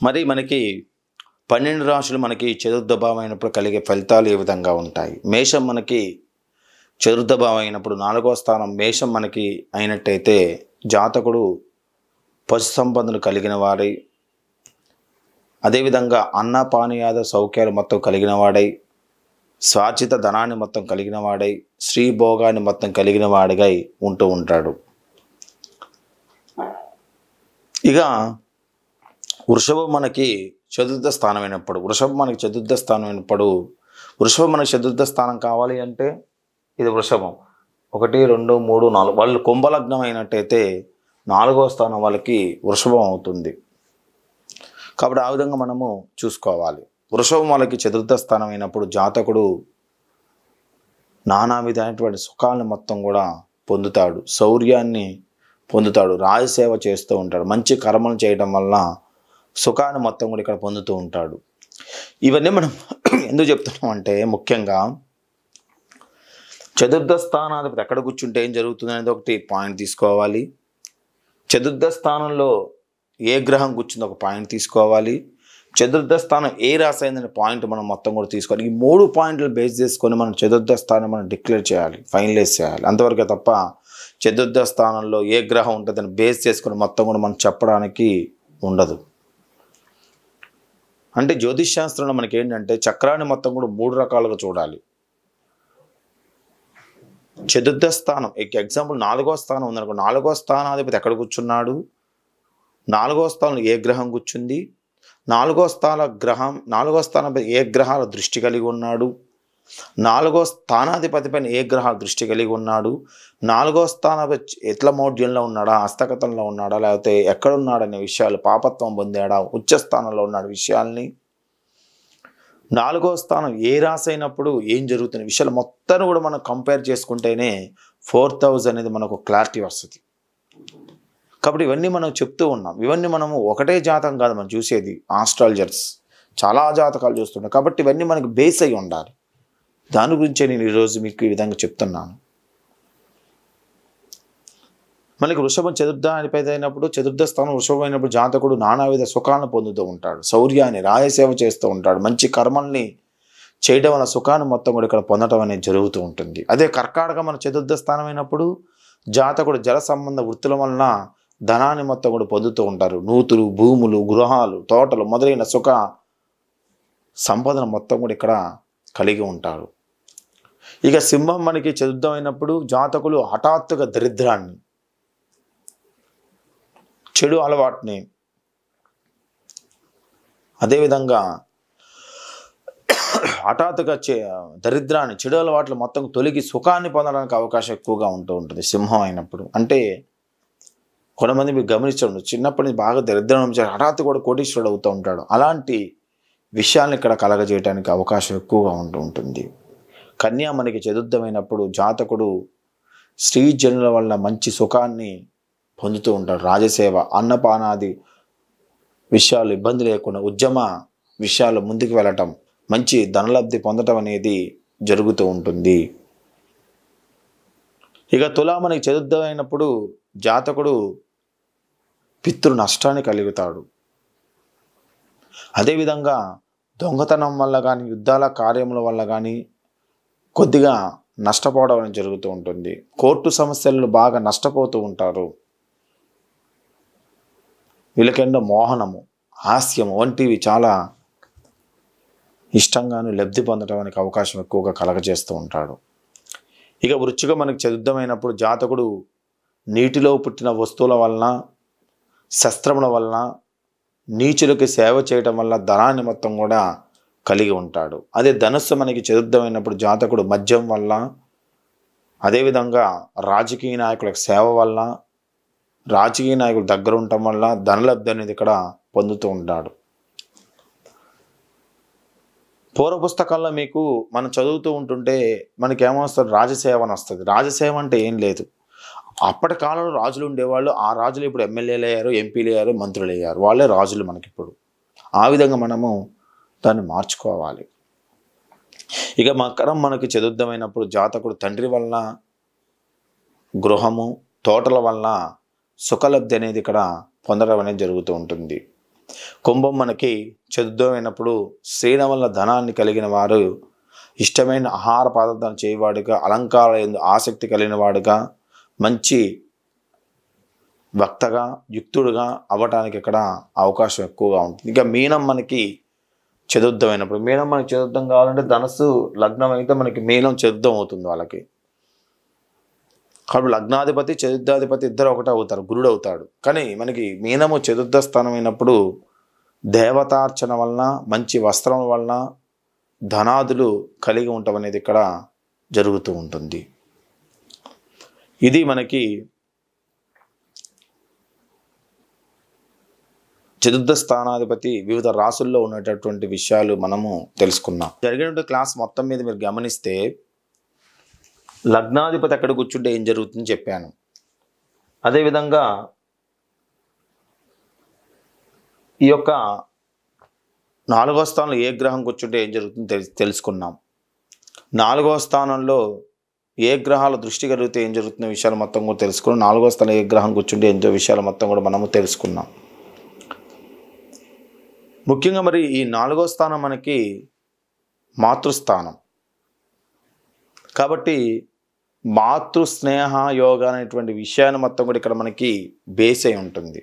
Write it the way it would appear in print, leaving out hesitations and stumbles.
మరి మనకి 12 రాశులు మనకి చతుర్థ భావం అయినప్పుడు కలిగే ఫలితాలు ఏ విధంగా ఉంటాయి? మేషం మనకి చతుర్థ భావం అయినప్పుడు 4వ స్థానం మేషం మనకి అయినట్టయితే జాతకుడు పశు సంపదను కలిగిన వాడై, అదేవిధంగా అన్నపానీయాద సౌఖ్యాలు మొత్తం కలిగిన వాడై, స్వార్జిత ధనాన్ని మొత్తం కలిగిన వాడై, స్త్రీ భోగాన్ని మొత్తం కలిగిన వాడిగా ఉంటూ ఉంటాడు. ఇక వృషభం మనకి చతుర్థ స్థానం అయినప్పుడు వృషభం మనకి చతుర్థ స్థానం కావాలి అంటే ఇది వృషభం 1, 2, 3, 4 వాళ్ళు కుంభలగ్నం అయినట్టయితే 4వ స్థానం వాళ్ళకి వృషభం అవుతుంది. కాబట్టి ఆ విధంగా మనము చూసుకోవాలి. వృషభం వాళ్ళకి చతుర్థ స్థానం అయినప్పుడు జాతకుడు నానా విధమైనటువంటి సుఖాలను మొత్తం కూడా పొందుతాడు, శౌర్యాన్ని పొందుతాడు, రాజసేవ చేస్తూ ఉంటాడు, మంచి కర్మలు చేయడం వల్ల సుఖాన్ని మొత్తం కూడా ఇక్కడ పొందుతూ ఉంటాడు. ఇవన్నీ మనం ఎందుకు చెప్తున్నాం అంటే, ముఖ్యంగా చతుర్థ స్థానాధిపతి ఎక్కడ కూర్చుంటే ఏం జరుగుతుంది అనేది ఒకటి పాయింట్ తీసుకోవాలి. చతుర్థ స్థానంలో ఏ గ్రహం కూర్చుందో ఒక పాయింట్ తీసుకోవాలి. చతుర్థ స్థానం ఏ రాశి అయిందనే పాయింట్ మనం మొత్తం కూడా తీసుకోవాలి. ఈ 3 పాయింట్లు బేస్ చేసుకొని మనం చతుర్థ స్థానం మనం డిక్లేర్ చేయాలి, ఫైనలైజ్ చేయాలి. అంతవరకే తప్ప చతుర్థ స్థానంలో ఏ గ్రహం ఉంటుందని బేస్ చేసుకొని మొత్తం కూడా మనం చెప్పడానికి ఉండదు. అంటే జ్యోతిష్ శాస్త్రంలో మనకి ఏంటంటే చక్రాన్ని మొత్తం కూడా 3 రకాలుగా చూడాలి. చతుర్థ స్థానం ఎగ్జాంపుల్ 4వ స్థానం ఉందనుకో, 4వ స్థానాధిపతి ఎక్కడ కూర్చున్నాడు, 4వ స్థానంలో ఏ గ్రహం కూర్చుంది, 4వ స్థానాధిపతి ఏ గ్రహాల దృష్టి కలిగి ఉన్నాడు, 4వ స్థానాధిపతి పైన ఏ గ్రహాల దృష్టి కలిగి ఉన్నాడు, 4వ స్థానాధిపతి ఎట్ల మౌఢ్యంలో ఉన్నాడా, హస్తగతంలో ఉన్నాడా, లేకపోతే ఎక్కడున్నాడనే విషయాలు, పాపత్వం పొందాడా, ఉచ్చ స్థానంలో ఉన్నాడు విషయాల్ని, 4వ స్థానం ఏ రాశి అయినప్పుడు ఏం జరుగుతున్న విషయాలు మొత్తాన్ని కూడా మనం కంపేర్ చేసుకుంటేనే 4000 అనేది మనకు క్లారిటీ వస్తుంది. కాబట్టి ఇవన్నీ మనం చెప్తూ ఉన్నాం. ఇవన్నీ మనము ఒకటే జాతకం కాదు మనం చూసేది, ఆస్ట్రాలజర్స్ చాలా జాతకాలు చూస్తుంటాం. కాబట్టి ఇవన్నీ మనకు బేస్ అయి ఉండాలి. దాని గురించే నేను ఈరోజు మీకు ఈ విధంగా చెప్తున్నాను. మనకి వృషభం చతుర్థాధిపతి అయినప్పుడు, చతుర్థ స్థానం వృషభం అయినప్పుడు జాతకుడు నానావిధ సుఖాలను పొందుతూ ఉంటాడు, శౌర్యాన్ని, రాజసేవ చేస్తూ ఉంటాడు, మంచి కర్మల్ని చేయడం వల్ల సుఖాన్ని మొత్తం కూడా ఇక్కడ పొందడం అనేది జరుగుతూ ఉంటుంది. అదే కర్కాటకం మన చతుర్థ స్థానం అయినప్పుడు జాతకుడు జల సంబంధ వృత్తుల వలన ధనాన్ని మొత్తం కూడా పొందుతూ ఉంటారు. నూతులు, భూములు, గృహాలు, తోటలు మొదలైన సుఖ సంపదను మొత్తం కూడా ఇక్కడ కలిగి ఉంటారు. ఇక సింహం మనకి చతుర్థమైనప్పుడు జాతకులు హఠాత్తుగా దరిద్రాన్ని, చెడు అలవాటుని, అదేవిధంగా హఠాత్తుగా దరిద్రాన్ని, చెడు అలవాట్లు మొత్తం తొలగి సుఖాన్ని పొందడానికి అవకాశం ఎక్కువగా ఉంటుంది సింహం అయినప్పుడు. అంటే కొంతమంది మీరు గమనించండి, చిన్నప్పటి నుంచి బాగా దరిద్రం నుంచి హఠాత్తు కూడా కోటీశ్వరుడు అవుతూ ఉంటాడు. అలాంటి విషయాలను ఇక్కడ కలగజేయడానికి అవకాశం ఎక్కువగా ఉంటుంది. కన్యా మనకి చతుర్థమైనప్పుడు జాతకుడు స్త్రీ జనుల వల్ల మంచి సుఖాన్ని పొందుతూ ఉంటాడు, రాజసేవ, అన్నపానాది విషయాలు ఇబ్బంది లేకుండా ఉద్యమ విషయాలు ముందుకు వెళ్ళటం, మంచి ధనలబ్ధి పొందటం అనేది జరుగుతూ ఉంటుంది. ఇక తులా మనకి చతుర్థమైనప్పుడు జాతకుడు పితృ నష్టాన్ని కలుగుతాడు. అదేవిధంగా దొంగతనం వల్ల కానీ, యుద్ధాల కార్యముల వల్ల కానీ కొద్దిగా నష్టపోవడం అనేది జరుగుతూ ఉంటుంది. కోర్టు సమస్యలు బాగా నష్టపోతూ ఉంటారు. వీళ్ళకెండో మోహనము, హాస్యము వంటివి చాలా ఇష్టంగాను లబ్ధి పొందడానికి అవకాశం ఎక్కువగా కలగజేస్తూ ఉంటాడు. ఇక వృశ్చికం మనకి చతుర్థమైనప్పుడు జాతకుడు నీటిలో పుట్టిన వస్తువుల వలన, శస్త్రముల వలన, నీచులకి సేవ చేయటం వల్ల ధనాన్ని మొత్తం కూడా కలిగి ఉంటాడు. అదే ధనుస్సు మనకి చతుర్థమైనప్పుడు జాతకుడు మద్యం వల్ల, అదేవిధంగా రాజకీయ నాయకులకు సేవ వల్ల, రాజకీయ నాయకుల దగ్గర ఉండటం వల్ల ధనలబ్ధి అనేది ఇక్కడ పొందుతూ ఉంటాడు. పూర్వ పుస్తకాల్లో మీకు మనం చదువుతూ ఉంటుంటే మనకేమొస్తుంది, రాజసేవ అని వస్తుంది. రాజసేవ అంటే ఏం లేదు, అప్పటి కాలంలో రాజులు ఉండేవాళ్ళు, ఆ రాజులు ఇప్పుడు ఎమ్మెల్యేలు అయ్యారు, ఎంపీలు అయ్యారు, మంత్రులు అయ్యారు, వాళ్ళే రాజులు మనకిప్పుడు. ఆ విధంగా మనము దాన్ని మార్చుకోవాలి. ఇక మకరం మనకి చతుర్థమైనప్పుడు జాతకుడు తండ్రి వలన, గృహము, తోటల వలన సుఖలబ్ధి అనేది ఇక్కడ పొందడం అనేది జరుగుతూ ఉంటుంది. కుంభం మనకి చతుర్థమైనప్పుడు శ్రీణ వల్ల ధనాన్ని కలిగిన వారు ఇష్టమైన ఆహార పదార్థాలు చేయవాడుగా, అలంకారాల యందు ఆసక్తి కలిగిన వాడుగా, మంచి వక్తగా, యుక్తుడుగా అవ్వటానికి ఇక్కడ అవకాశం ఎక్కువగా ఉంటుంది. ఇక మీనం మనకి చతుర్థమైనప్పుడు, మీనం మనకి చతుర్థం కావాలంటే ధనస్సు లగ్నం అయితే మనకి మీనం చతుర్థం అవుతుంది వాళ్ళకి. కాబట్టి లగ్నాధిపతి చతుర్థాధిపతి ఇద్దరు ఒకటే అవుతారు, గురుడు అవుతాడు. కానీ మనకి మీనము చతుర్థ స్థానం అయినప్పుడు దేవతార్చన వలన, మంచి వస్త్రం వలన ధనాదులు కలిగి ఉండటం అనేది ఇక్కడ జరుగుతూ ఉంటుంది. ఇది మనకి చతుర్థ స్థానాధిపతి వివిధ రాసుల్లో ఉన్నటువంటి విషయాలు మనము తెలుసుకున్నాం. జరిగినటువంటి క్లాస్ మొత్తం మీద మీరు గమనిస్తే లగ్నాధిపతి అక్కడ కూర్చుంటే ఏం జరుగుతుందని చెప్పాను. అదేవిధంగా ఈ యొక్క 4వ స్థానంలో ఏ గ్రహం కూర్చుంటే ఏం జరుగుతుందో తెలుసుకున్నాం. 4వ స్థానంలో ఏ గ్రహాల దృష్టి కలిగితే ఏం జరుగుతున్న విషయాలు మొత్తం కూడా తెలుసుకున్నాం. 4వ స్థానంలో ఏ గ్రహం కూర్చుంటే ఎంతో విషయాలు మొత్తం కూడా మనము తెలుసుకున్నాం. ముఖ్యంగా మరి ఈ 4వ స్థానం మనకి మాతృస్థానం కాబట్టి మాతృ స్నేహ యోగ అనేటువంటి విషయాన్ని మొత్తం కూడా ఇక్కడ మనకి బేస్ అయి ఉంటుంది.